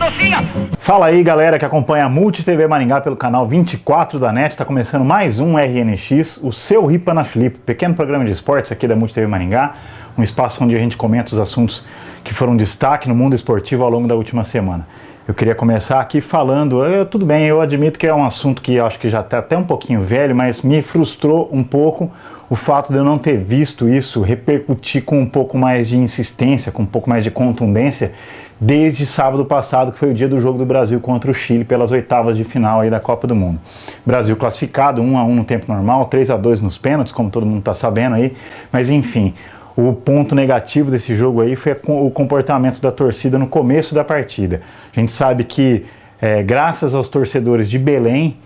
gorduchinha! Fala aí, galera que acompanha a Multi TV Maringá pelo canal 24 da NET. Está começando mais um RNX, o seu Ripa na Flipa, pequeno programa de esportes aqui da Multi TV Maringá, um espaço onde a gente comenta os assuntos que foram destaque no mundo esportivo ao longo da última semana. Eu queria começar aqui falando, tudo bem, eu admito que é um assunto que eu acho que já está até um pouquinho velho, mas me frustrou um pouco o fato de eu não ter visto isso repercutir com um pouco mais de insistência, com um pouco mais de contundência, desde sábado passado, que foi o dia do jogo do Brasil contra o Chile pelas oitavas de final aí da Copa do Mundo. Brasil classificado 1-1 no tempo normal, 3-2 nos pênaltis, como todo mundo está sabendo aí, mas enfim, o ponto negativo desse jogo aí foi o comportamento da torcida no começo da partida. A gente sabe que, graças aos torcedores de Belém,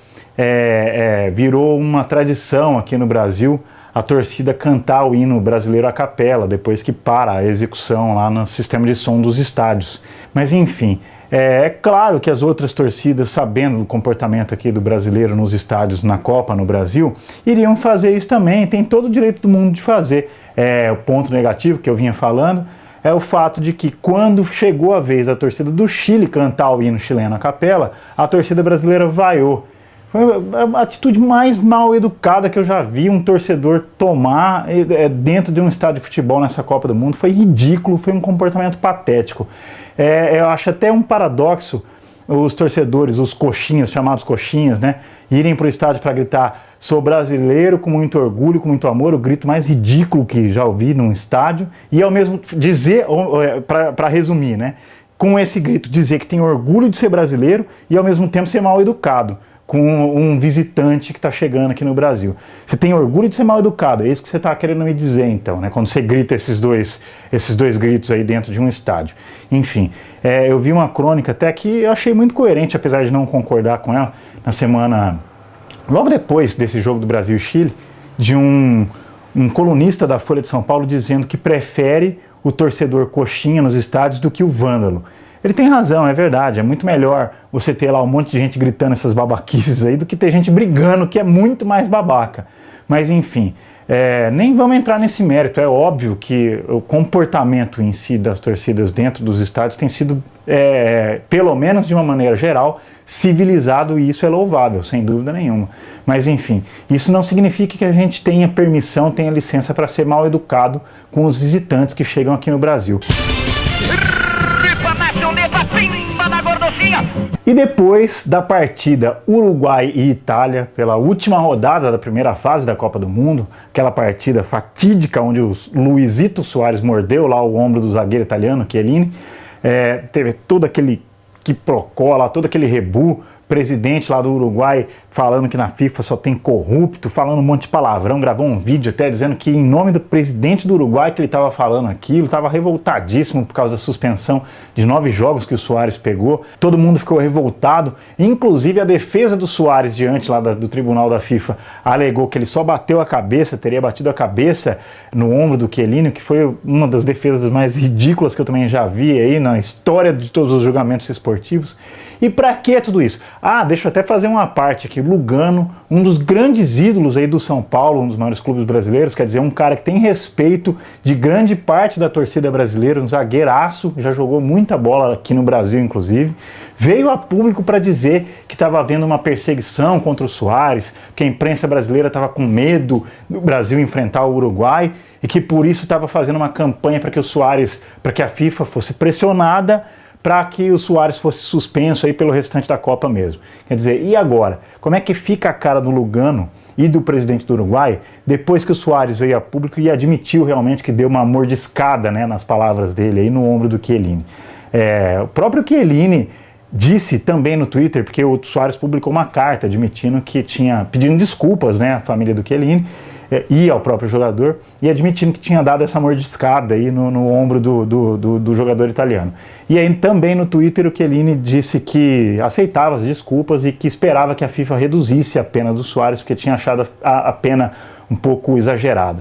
virou uma tradição aqui no Brasil a torcida cantar o hino brasileiro a capela, depois que para a execução lá no sistema de som dos estádios. Mas enfim, é claro que as outras torcidas, sabendo do comportamento aqui do brasileiro nos estádios na Copa no Brasil, iriam fazer isso também, tem todo o direito do mundo de fazer. O ponto negativo que eu vinha falando é o fato de que quando chegou a vez da torcida do Chile cantar o hino chileno a capela, a torcida brasileira vaiou. Foi a atitude mais mal educada que eu já vi um torcedor tomar dentro de um estádio de futebol nessa Copa do Mundo. Foi ridículo, foi um comportamento patético. Eu acho até um paradoxo os torcedores, os coxinhas, chamados coxinhas, né, irem para o estádio para gritar "sou brasileiro" com muito orgulho, com muito amor, o grito mais ridículo que já ouvi num estádio, e ao mesmo dizer, para resumir, né, com esse grito dizer que tem orgulho de ser brasileiro e ao mesmo tempo ser mal educado com um visitante que está chegando aqui no Brasil. Você tem orgulho de ser mal educado, é isso que você está querendo me dizer então, né? Quando você grita esses dois gritos aí dentro de um estádio. Enfim, eu vi uma crônica até que eu achei muito coerente, apesar de não concordar com ela, na semana, logo depois desse jogo do Brasil e Chile, de um colunista da Folha de São Paulo dizendo que prefere o torcedor coxinha nos estádios do que o vândalo. Ele tem razão, é verdade, é muito melhor você ter lá um monte de gente gritando essas babaquices aí do que ter gente brigando, que é muito mais babaca. Mas enfim, nem vamos entrar nesse mérito. É óbvio que o comportamento em si das torcidas dentro dos estádios tem sido, pelo menos de uma maneira geral, civilizado, e isso é louvável, sem dúvida nenhuma. Mas enfim, isso não significa que a gente tenha permissão, tenha licença para ser mal educado com os visitantes que chegam aqui no Brasil. E depois da partida Uruguai e Itália, pela última rodada da primeira fase da Copa do Mundo, aquela partida fatídica onde o Luizito Soares mordeu lá o ombro do zagueiro italiano, Chiellini, teve todo aquele quiprocó lá, todo aquele rebu, presidente lá do Uruguai falando que na FIFA só tem corrupto, falando um monte de palavrão, gravou um vídeo até dizendo que em nome do presidente do Uruguai que ele estava falando aquilo, estava revoltadíssimo por causa da suspensão de 9 jogos que o Soares pegou, todo mundo ficou revoltado, inclusive a defesa do Soares diante lá do tribunal da FIFA alegou que ele só bateu a cabeça, teria batido a cabeça no ombro do Chiellini, que foi uma das defesas mais ridículas que eu também já vi aí na história de todos os julgamentos esportivos. E pra que tudo isso? Deixa eu até fazer uma parte aqui. Lugano, um dos grandes ídolos aí do São Paulo, um dos maiores clubes brasileiros, quer dizer, um cara que tem respeito de grande parte da torcida brasileira, um zagueiraço, já jogou muita bola aqui no Brasil, inclusive, veio a público para dizer que estava havendo uma perseguição contra o Soares, que a imprensa brasileira estava com medo do Brasil enfrentar o Uruguai e que por isso estava fazendo uma campanha para que o Soares, para que a FIFA fosse pressionada para que o Soares fosse suspenso aí pelo restante da Copa mesmo. Quer dizer, e agora? Como é que fica a cara do Lugano e do presidente do Uruguai depois que o Soares veio a público e admitiu realmente que deu uma mordiscada, né, nas palavras dele aí no ombro do Chiellini? O próprio Chiellini disse também no Twitter, porque o Soares publicou uma carta admitindo que pedindo desculpas, né, à família do Chiellini e ao próprio jogador, e admitindo que tinha dado essa mordiscada aí no ombro do jogador italiano. E aí também no Twitter o Chiellini disse que aceitava as desculpas e que esperava que a FIFA reduzisse a pena do Soares, porque tinha achado a pena um pouco exagerada.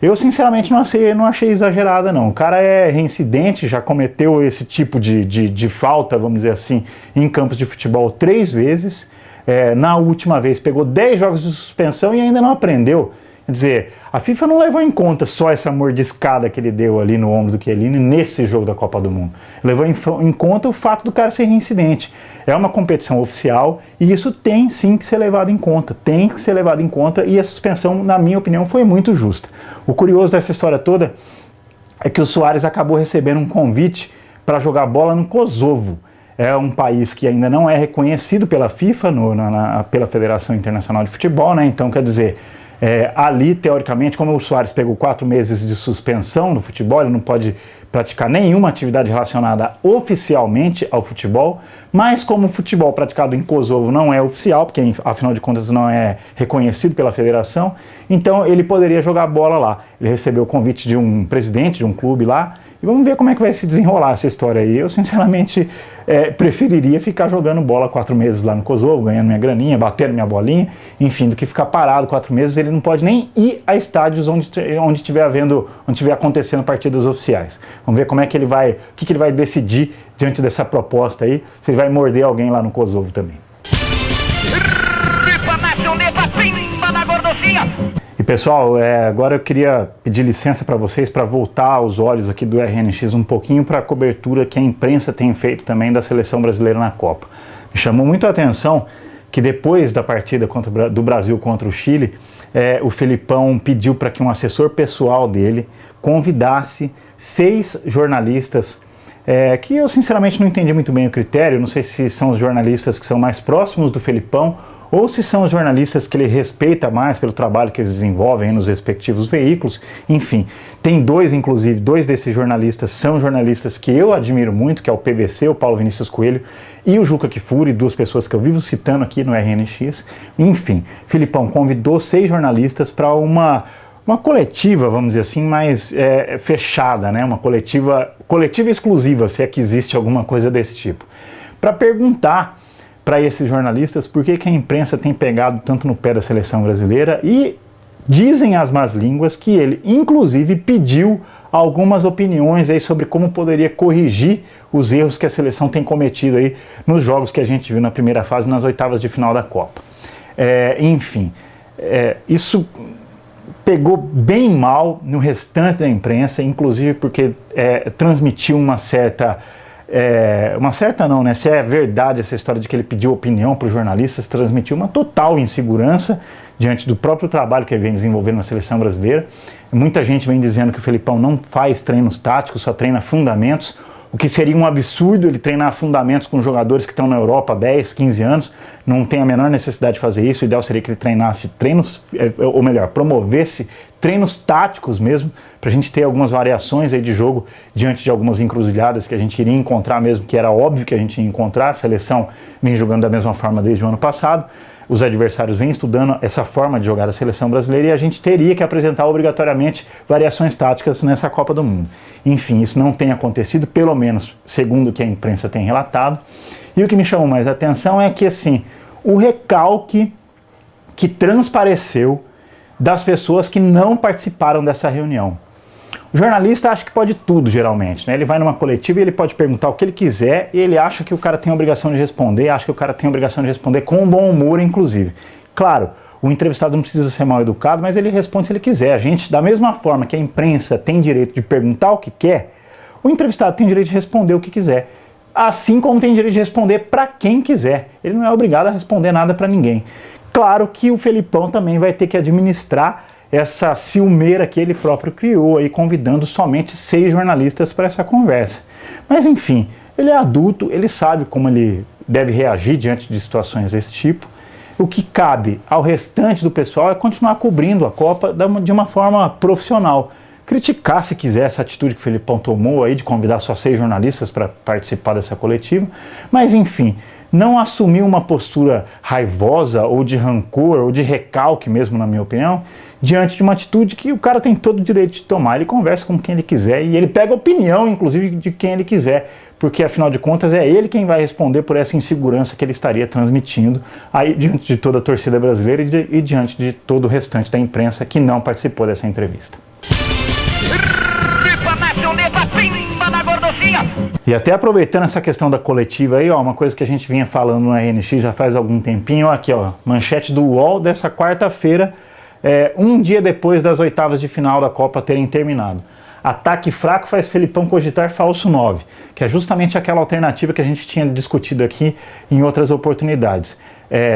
Eu sinceramente não achei exagerada não. O cara é reincidente, já cometeu esse tipo de falta, vamos dizer assim, em campos de futebol 3 vezes. Na última vez pegou 10 jogos de suspensão e ainda não aprendeu. Quer dizer, A FIFA não levou em conta só essa mordiscada que ele deu ali no ombro do Chiellini nesse jogo da Copa do Mundo. Levou em conta o fato do cara ser reincidente. É uma competição oficial e isso tem sim que ser levado em conta. Tem que ser levado em conta e a suspensão, na minha opinião, foi muito justa. O curioso dessa história toda é que o Suárez acabou recebendo um convite para jogar bola no Kosovo. É um país que ainda não é reconhecido pela FIFA, pela Federação Internacional de Futebol, né? Então, quer dizer, ali, teoricamente, como o Suárez pegou 4 meses de suspensão no futebol, ele não pode praticar nenhuma atividade relacionada oficialmente ao futebol, mas como o futebol praticado em Kosovo não é oficial, porque afinal de contas não é reconhecido pela federação, então ele poderia jogar bola lá. Ele recebeu o convite de um presidente de um clube lá, e vamos ver como é que vai se desenrolar essa história aí. Eu, sinceramente, preferiria ficar jogando bola 4 meses lá no Kosovo, ganhando minha graninha, batendo minha bolinha, enfim, do que ficar parado 4 meses. Ele não pode nem ir a estádios onde estiver acontecendo partidas oficiais. Vamos ver como é que ele vai, o que ele vai decidir diante dessa proposta aí, se ele vai morder alguém lá no Kosovo também. E pessoal, agora eu queria pedir licença para vocês para voltar os olhos aqui do RNX um pouquinho para a cobertura que a imprensa tem feito também da seleção brasileira na Copa. Me chamou muito a atenção que depois da partida do Brasil contra o Chile, o Felipão pediu para que um assessor pessoal dele convidasse 6 jornalistas, que eu sinceramente não entendi muito bem o critério, não sei se são os jornalistas que são mais próximos do Felipão, ou se são os jornalistas que ele respeita mais pelo trabalho que eles desenvolvem nos respectivos veículos. Enfim, tem 2, inclusive, 2 desses jornalistas são jornalistas que eu admiro muito, que é o PVC, o Paulo Vinícius Coelho, e o Juca Kfouri, 2 pessoas que eu vivo citando aqui no RNX. Enfim, Felipão convidou 6 jornalistas para uma coletiva, vamos dizer assim, mais fechada, né? Uma coletiva exclusiva, se é que existe alguma coisa desse tipo, para perguntar para esses jornalistas por que a imprensa tem pegado tanto no pé da seleção brasileira, e dizem as más línguas que ele, inclusive, pediu algumas opiniões aí sobre como poderia corrigir os erros que a seleção tem cometido aí nos jogos que a gente viu na primeira fase, nas oitavas de final da Copa. Enfim, isso pegou bem mal no restante da imprensa, inclusive porque transmitiu uma certa não, né? Se é verdade essa história de que ele pediu opinião para os jornalistas, transmitiu uma total insegurança diante do próprio trabalho que ele vem desenvolvendo na seleção brasileira. Muita gente vem dizendo que o Felipão não faz treinos táticos, só treina fundamentos, o que seria um absurdo ele treinar fundamentos com jogadores que estão na Europa há 10, 15 anos, não tem a menor necessidade de fazer isso. O ideal seria que ele treinasse treinos, ou melhor, promovesse treinos táticos mesmo, para a gente ter algumas variações aí de jogo diante de algumas encruzilhadas que a gente iria encontrar mesmo, que era óbvio que a gente ia encontrar. A seleção vem jogando da mesma forma desde o ano passado, os adversários vêm estudando essa forma de jogar da seleção brasileira e a gente teria que apresentar obrigatoriamente variações táticas nessa Copa do Mundo. Enfim, isso não tem acontecido, pelo menos segundo o que a imprensa tem relatado. E o que me chamou mais a atenção é que, assim, o recalque que transpareceu das pessoas que não participaram dessa reunião. O jornalista acha que pode tudo, geralmente, né? Ele vai numa coletiva e ele pode perguntar o que ele quiser e ele acha que o cara tem a obrigação de responder, acha que o cara tem a obrigação de responder com bom humor, inclusive. Claro, o entrevistado não precisa ser mal educado, mas ele responde se ele quiser. A gente, da mesma forma que a imprensa tem direito de perguntar o que quer, o entrevistado tem direito de responder o que quiser. Assim como tem direito de responder para quem quiser. Ele não é obrigado a responder nada para ninguém. Claro que o Felipão também vai ter que administrar essa ciumeira que ele próprio criou, aí convidando somente 6 jornalistas para essa conversa. Mas enfim, ele é adulto, ele sabe como ele deve reagir diante de situações desse tipo. O que cabe ao restante do pessoal é continuar cobrindo a Copa de uma forma profissional. Criticar, se quiser, essa atitude que o Felipão tomou aí de convidar só 6 jornalistas para participar dessa coletiva, mas enfim, não assumir uma postura raivosa ou de rancor ou de recalque mesmo, na minha opinião, diante de uma atitude que o cara tem todo o direito de tomar. Ele conversa com quem ele quiser e ele pega a opinião, inclusive, de quem ele quiser, porque afinal de contas é ele quem vai responder por essa insegurança que ele estaria transmitindo aí diante de toda a torcida brasileira e diante de todo o restante da imprensa que não participou dessa entrevista. E até aproveitando essa questão da coletiva aí, ó, uma coisa que a gente vinha falando no RNX já faz algum tempinho, ó, aqui ó, manchete do UOL dessa quarta-feira, um dia depois das oitavas de final da Copa terem terminado. Ataque fraco faz Felipão cogitar falso 9, que é justamente aquela alternativa que a gente tinha discutido aqui em outras oportunidades.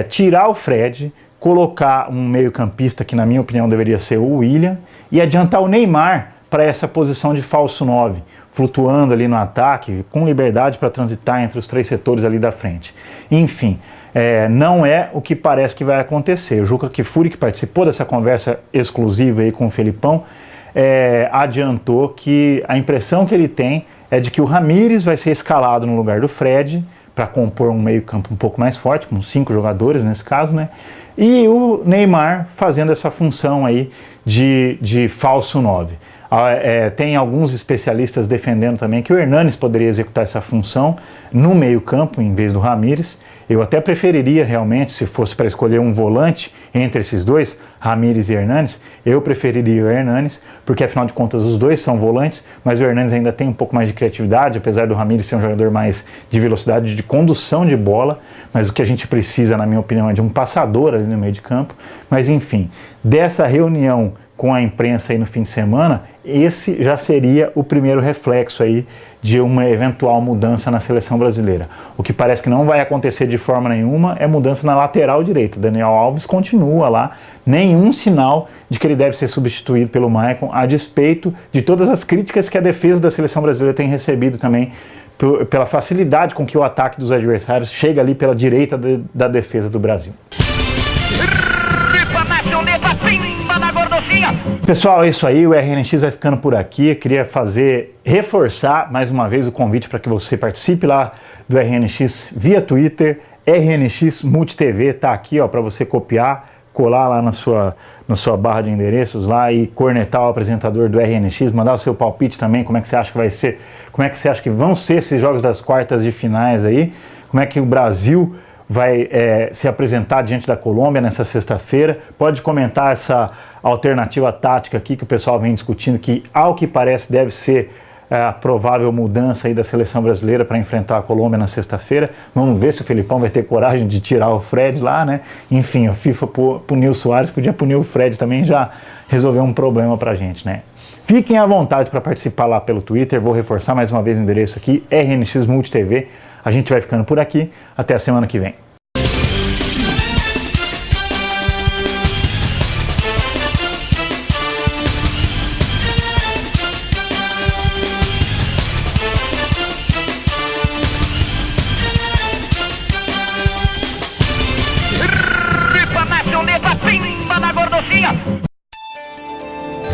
Tirar o Fred, colocar um meio-campista que na minha opinião deveria ser o William, e adiantar o Neymar para essa posição de falso 9, flutuando ali no ataque, com liberdade para transitar entre os 3 setores ali da frente. Enfim, não é o que parece que vai acontecer. O Juca Kfouri, que participou dessa conversa exclusiva aí com o Felipão, adiantou que a impressão que ele tem é de que o Ramires vai ser escalado no lugar do Fred para compor um meio-campo um pouco mais forte, com 5 jogadores nesse caso, né? E o Neymar fazendo essa função aí de falso 9. Tem alguns especialistas defendendo também que o Hernanes poderia executar essa função no meio-campo em vez do Ramires. Eu até preferiria realmente, se fosse para escolher um volante entre esses dois, Ramires e Hernanes, eu preferiria o Hernanes, porque afinal de contas os dois são volantes, mas o Hernanes ainda tem um pouco mais de criatividade, apesar do Ramires ser um jogador mais de velocidade, de condução de bola, mas o que a gente precisa, na minha opinião, é de um passador ali no meio de campo. Mas enfim, dessa reunião com a imprensa aí no fim de semana, esse já seria o primeiro reflexo aí de uma eventual mudança na seleção brasileira. O que parece que não vai acontecer de forma nenhuma é mudança na lateral direita. Daniel Alves continua lá, nenhum sinal de que ele deve ser substituído pelo Maicon, a despeito de todas as críticas que a defesa da seleção brasileira tem recebido também, pela facilidade com que o ataque dos adversários chega ali pela direita da defesa do Brasil. Pessoal, é isso aí, o RNX vai ficando por aqui. Eu queria reforçar mais uma vez o convite para que você participe lá do RNX via Twitter. RNX Multi TV tá aqui, ó, para você copiar, colar lá na sua barra de endereços lá e cornetar o apresentador do RNX, mandar o seu palpite também, como é que você acha que vai ser, como é que você acha que vão ser esses jogos das quartas de finais aí, como é que o Brasil vai se apresentar diante da Colômbia nessa sexta-feira. Pode comentar essa alternativa tática aqui que o pessoal vem discutindo, que ao que parece deve ser a provável mudança aí da seleção brasileira para enfrentar a Colômbia na sexta-feira. Vamos ver se o Felipão vai ter coragem de tirar o Fred lá, né? Enfim, a FIFA puniu o Soares, podia punir o Fred também, já resolveu um problema pra gente, né? Fiquem à vontade para participar lá pelo Twitter. Vou reforçar mais uma vez o endereço aqui, RNX Multi TV. A gente vai ficando por aqui. Até a semana que vem.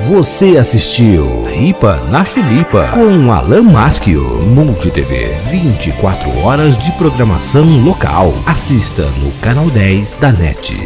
Você assistiu Ripa na Chulipa com Alan Maschio. Multi TV, 24 horas de programação local. Assista no canal 10 da NET.